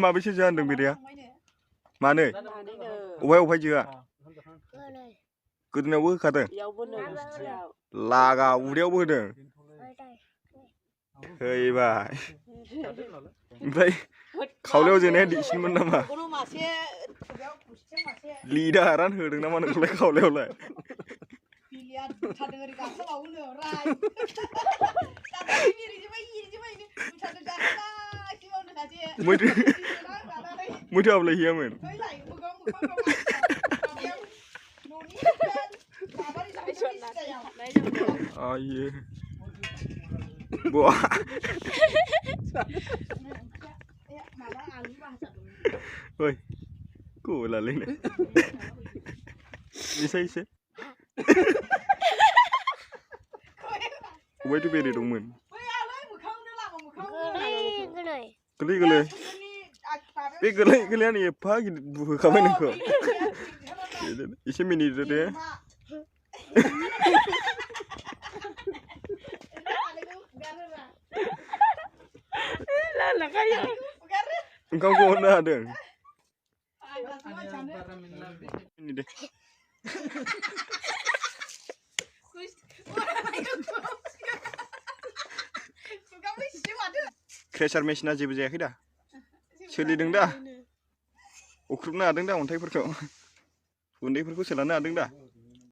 माबेसे जोआ होनदों बेरेया मानै अबहाय जोआ गोदोनायावबो होखादों लागा उदैयावबो होदों हैबाय ओमफ्राय खावलायाव जोनाया देसिनमोन नामा लिदारान होदों नामा नोंखौलाय खावलायावलाय मैथो हाबलाय हैयामोन आयो buah woi cô là lên này đi xây xe quay đi về để đồng mình cái này phá gì vừa không anh được ít xem mini rồi đấy engkau kau nak ada ini deh Crusher machine aja berjaya kita soलिदों दा अख्रुबनो हादों दा अन्थाइफोरखौ गुन्दैफोरखौ solano हादों दा